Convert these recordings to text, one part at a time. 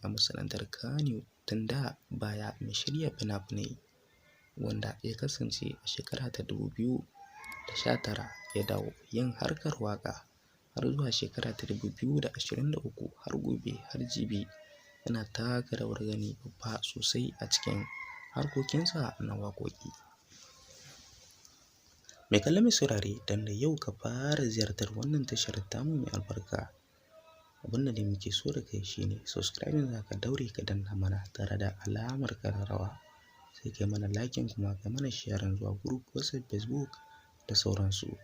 a masana'antar Kannywood tun da baya mai shirya fina-finai wanda ya kasance a shekara ta 2019 ya dawo yin harkar waƙa har zuwa shekara ta 2023 har gobe har jibi yana taka rawar gani babba sosai a cikin harkokinsa na waƙoƙi. Mai kallon mai saurare dan da yau ka fara ziyartar wannan tashar tamu mai albarka. Abin da muke so da kai shine subscribing za ka daure ka danna mana tare da alamar ƙararrawa. Sai kai mana liking kuma kai mana sharing zuwa group, WhatsApp, Facebook da sauransu.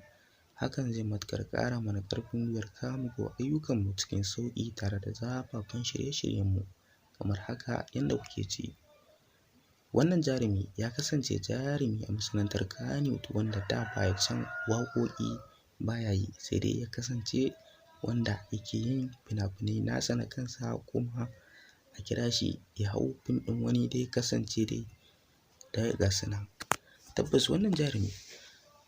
Hakan zai matuƙar ƙara mana ƙarfin gwiwar kawo muku ayyukanmu cikin sauƙi tare da zafafan shirye-shiryenmu kamar haka yanda kuke ci. Wannan jarumi ya kasance jarumi a masana'antar Kannywood wanda da baya can waƙoƙi baya yi sai dai ya kasance wanda yake yin fina-finai nasa na kansa kuma a kira shi ya hau fim ɗin wani dai kasance dai da gasu nan. Tabbas wannan jarumi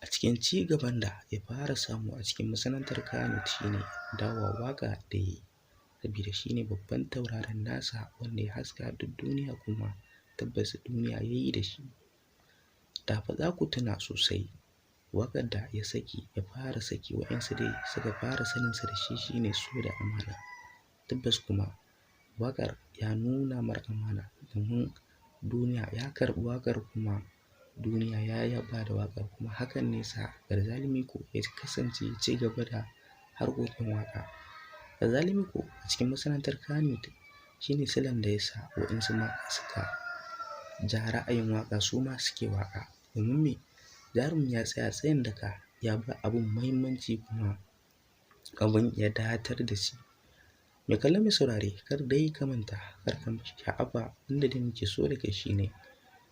a cikin ci gaban da ya fara samu a cikin masana'antar Kannywood shine dawowa waƙa da yayi saboda shine babban tauraron nasa wanda ya haska duk duniya kuma tabbas duniya yayi da shi. Da fa za ku tuna sosai waƙar da ya saki ya fara saki waɗansu dai suka fara saninsa da shi shine So da Amana. Tabbas kuma waƙar ya nuna mar amana domin duniya ya karɓi waƙar kuma duniya ya yaba da waƙar kuma hakan ne sa Garzali Miko ya kasance ya ci gaba da harkokin waƙa. Garzali Miko a cikin masana'antar Kannywood shine silon da ya sa waɗansu ma suka ja ra'ayin waƙa su ma suke waƙa. Domin me? Jarumin ya tsaya tsayin daka ya ba abun muhimmanci kuma abun ya datar da shi. Mai kallon mai saurare kar dai ka manta kar ka sha'afa inda dai muke so da kai shine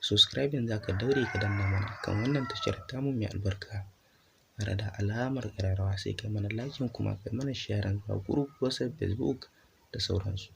subscribing za ka daure ka danna mana kan wannan tashar tamu mai albarka tare da alamar ƙararrawa sai kai mana liking kuma kai mana sharing zuwa group, WhatsApp, Facebook da sauransu.